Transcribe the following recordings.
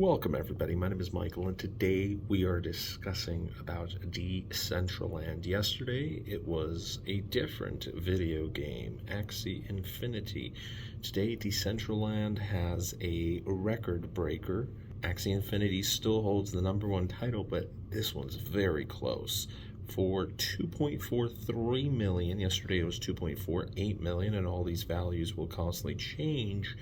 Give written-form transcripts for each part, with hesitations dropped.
Welcome everybody, my name is Michael and today we are discussing about Decentraland. Yesterday it was a different video game, Axie Infinity. Today Decentraland has a record breaker. Axie Infinity still holds the #1 title, but this one's very close. For 2.43 million, yesterday it was 2.48 million, and all these values will constantly change.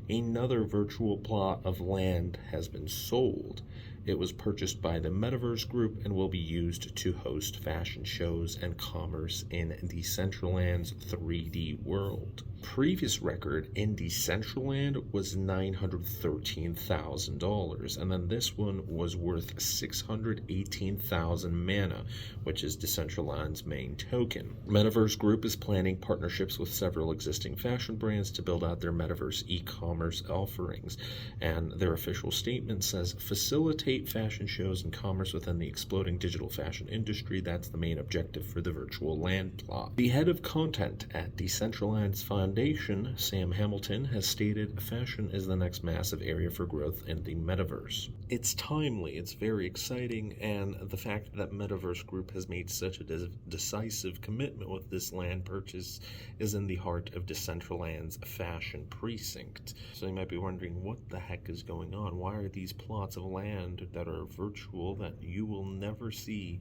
Another virtual plot of land has been sold. It was purchased by the Metaverse Group and will be used to host fashion shows and commerce in Decentraland's 3D world. Previous record in Decentraland was $913,000, and then this one was worth 618,000 mana, which is Decentraland's main token. Metaverse Group is planning partnerships with several existing fashion brands to build out their Metaverse e-commerce offerings, and their official statement says, facilitate fashion shows and commerce within the exploding digital fashion industry. That's the main objective for the virtual land plot. The head of content at Decentraland's foundation, Sam Hamilton, has stated fashion is the next massive area for growth in the metaverse. It's timely, it's very exciting, and the fact that Metaverse Group has made such a decisive commitment with this land purchase is in the heart of Decentraland's fashion precinct. So you might be wondering, what the heck is going on? Why are these plots of land that are virtual, that you will never see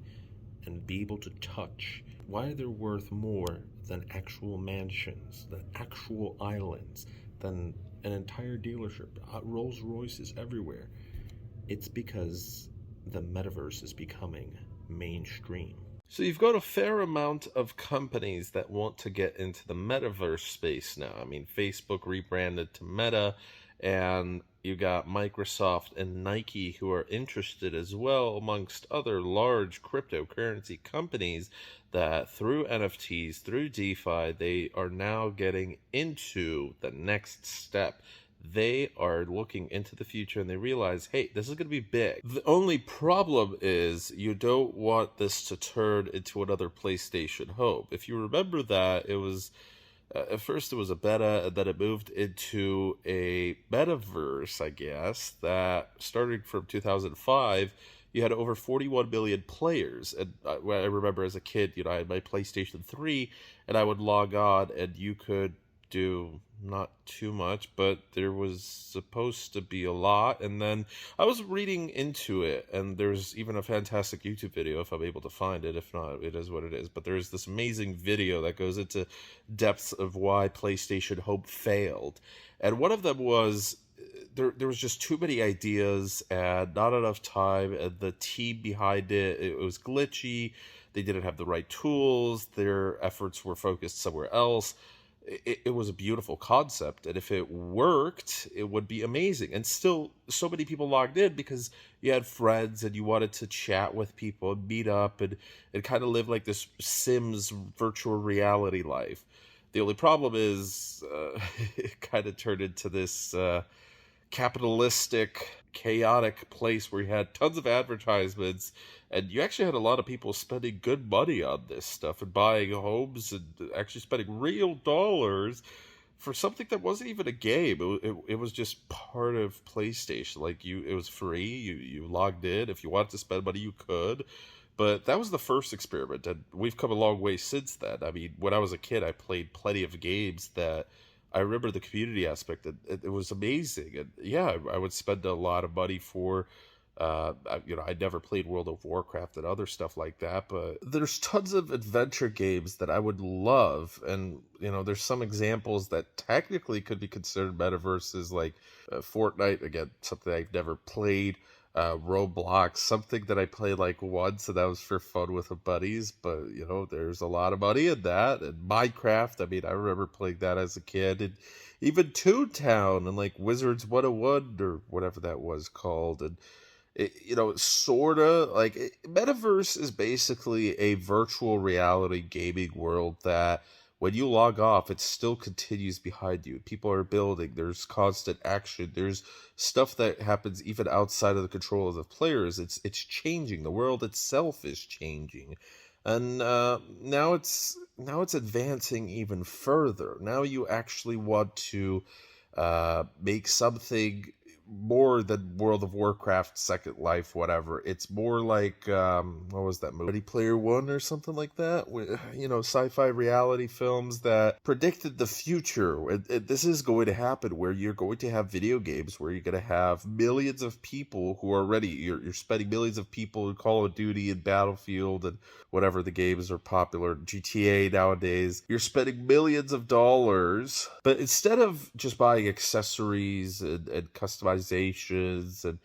and be able to touch, why are they worth more than actual mansions, than actual islands, than an entire dealership, Rolls Royces everywhere? It's because the metaverse is becoming mainstream. So you've got a fair amount of companies that want to get into the metaverse space now. I mean, Facebook rebranded to Meta, and you got Microsoft and Nike who are interested as well, amongst other large cryptocurrency companies that through NFTs, through DeFi, they are now getting into the next step. They are looking into the future and they realize, hey, this is going to be big. The only problem is you don't want this to turn into another PlayStation Home. If you remember that, it was at first it was a beta, and then it moved into a metaverse, I guess, that starting from 2005, you had over 41 million players. And I remember as a kid, I had my PlayStation 3, and I would log on, and you could do not too much, but there was supposed to be a lot. And then I was reading into it, and there's even a fantastic YouTube video if I'm able to find it. If not, it is what it is. But there's this amazing video that goes into depths of why PlayStation Home failed. And one of them was there was just too many ideas and not enough time, and the team behind it was glitchy. They didn't have the right tools. Their efforts were focused somewhere else. It was a beautiful concept, and if it worked, it would be amazing. And still, so many people logged in because you had friends and you wanted to chat with people and meet up and kind of live like this Sims virtual reality life. The only problem is it kind of turned into this capitalistic, chaotic place where you had tons of advertisements, and you actually had a lot of people spending good money on this stuff and buying homes and actually spending real dollars for something that wasn't even a game. It was just part of PlayStation. Like, it was free. You logged in. If you wanted to spend money, you could. But that was the first experiment, and we've come a long way since then. I mean, when I was a kid, I played plenty of games that I remember the community aspect. It was amazing. And yeah, I would spend a lot of money for, I never played World of Warcraft and other stuff like that, but there's tons of adventure games that I would love. And, there's some examples that technically could be considered metaverses, like Fortnite, again, something I've never played. Roblox, something that I played like once, and that was for fun with the buddies, but there's a lot of money in that. And Minecraft, I mean, I remember playing that as a kid, and even Toontown and like Wizards 101 or whatever that was called. And sorta like metaverse is basically a virtual reality gaming world that when you log off, it still continues behind you. People are building, there's constant action, there's stuff that happens even outside of the control of the players. It's changing. The world itself is changing. And now it's advancing even further. Now you actually want to make something more than World of Warcraft Second Life, whatever. It's more like, what was that movie? Ready Player One or something like that? Sci-fi reality films that predicted the future. This is going to happen where you're going to have video games where you're going to have millions of people who are ready. You're spending millions of people in Call of Duty and Battlefield and whatever the games are popular, GTA nowadays. You're spending millions of dollars, but instead of just buying accessories and customizations and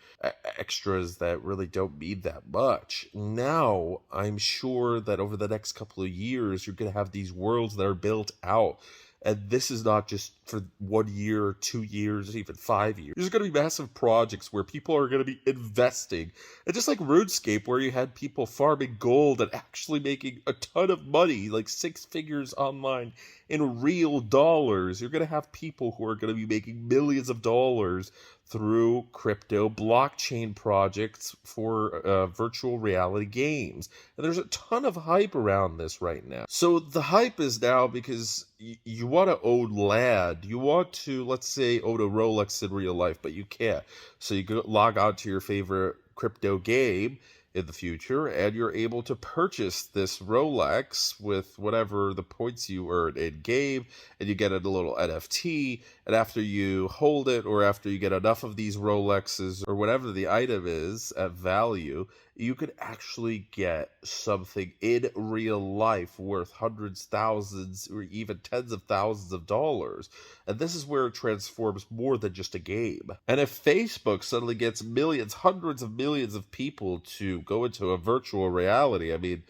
extras that really don't mean that much, now I'm sure that over the next couple of years, you're going to have these worlds that are built out. And this is not just for 1 year, 2 years, even 5 years. There's going to be massive projects where people are going to be investing. And just like RuneScape, where you had people farming gold and actually making a ton of money, like 6 figures online in real dollars, you're going to have people who are going to be making millions of dollars through crypto blockchain projects for virtual reality games. And there's a ton of hype around this right now. So the hype is now because you want to own land. You want to, let's say, own a Rolex in real life, but you can't. So you go log on to your favorite crypto game in the future, and you're able to purchase this Rolex with whatever the points you earn in game, and you get a little NFT, and after you hold it, or after you get enough of these Rolexes, or whatever the item is at value, you could actually get something in real life worth hundreds, thousands, or even tens of thousands of dollars. And this is where it transforms more than just a game. And if Facebook suddenly gets millions, hundreds of millions of people to go into a virtual reality, I mean,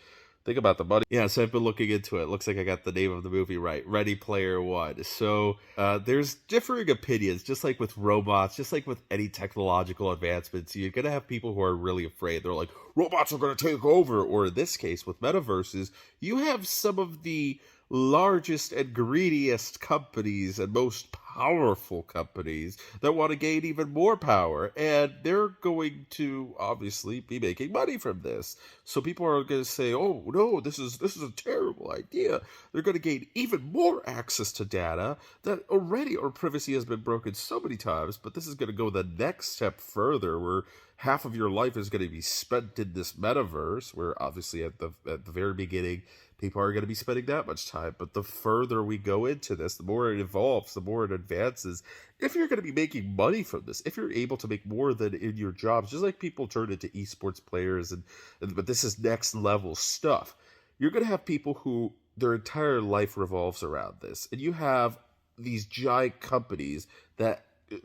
think about the money. Yeah, so I've been looking into it. Looks like I got the name of the movie right. Ready Player One. So there's differing opinions, just like with robots, just like with any technological advancements. You're going to have people who are really afraid. They're like, robots are going to take over. Or in this case, with metaverses, you have some of the largest and greediest companies and most powerful companies that want to gain even more power, and they're going to obviously be making money from this. So people are going to say, oh no, this is a terrible idea. They're going to gain even more access to data that already our privacy has been broken so many times, but this is going to go the next step further, where half of your life is going to be spent in this metaverse, where obviously at the very beginning people are going to be spending that much time. But the further we go into this, the more it evolves, the more it advances. If you're going to be making money from this, if you're able to make more than in your jobs, just like people turn into esports players, but this is next level stuff, you're going to have people who their entire life revolves around this. And you have these giant companies that,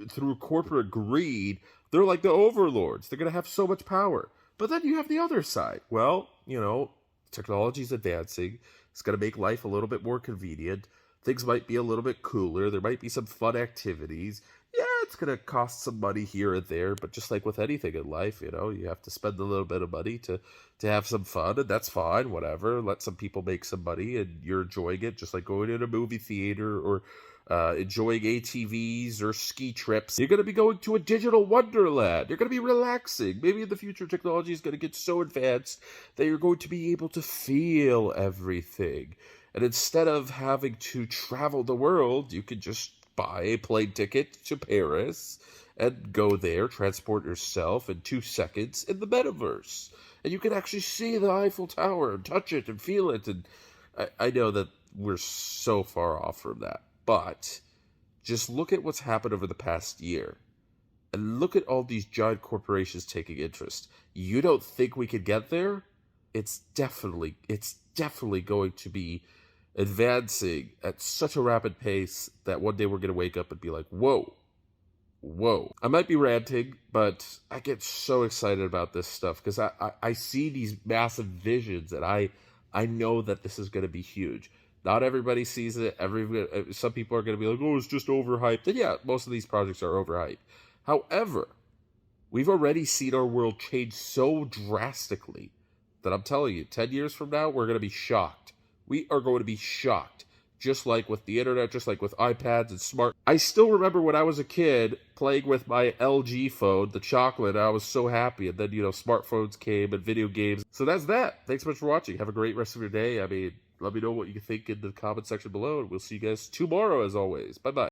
through corporate greed, they're like the overlords. They're going to have so much power. But then you have the other side. Well, technology is advancing. It's going to make life a little bit more convenient. Things might be a little bit cooler. There might be some fun activities. Yeah, it's going to cost some money here and there, but just like with anything in life, you have to spend a little bit of money to have some fun, and that's fine, whatever. Let some people make some money, and you're enjoying it, just like going in a movie theater or enjoying ATVs or ski trips. You're going to be going to a digital wonderland. You're going to be relaxing. Maybe in the future, technology is going to get so advanced that you're going to be able to feel everything. And instead of having to travel the world, you can just buy a plane ticket to Paris and go there, transport yourself in 2 seconds in the metaverse. And you can actually see the Eiffel Tower and touch it and feel it. And I know that we're so far off from that. But just look at what's happened over the past year. And look at all these giant corporations taking interest. You don't think we could get there? It's definitely going to be advancing at such a rapid pace that one day we're going to wake up and be like, whoa. I might be ranting, but I get so excited about this stuff because I see these massive visions, and I know that this is going to be huge. Not everybody sees it. Some people are going to be like, oh, it's just overhyped. And yeah, most of these projects are overhyped. However, we've already seen our world change so drastically that I'm telling you, 10 years from now, we're going to be shocked. We are going to be shocked. Just like with the internet, just like with iPads and smart. I still remember when I was a kid playing with my LG phone, the chocolate, and I was so happy. And then, smartphones came and video games. So that's that. Thanks so much for watching. Have a great rest of your day. Let me know what you think in the comment section below, and we'll see you guys tomorrow as always. Bye-bye.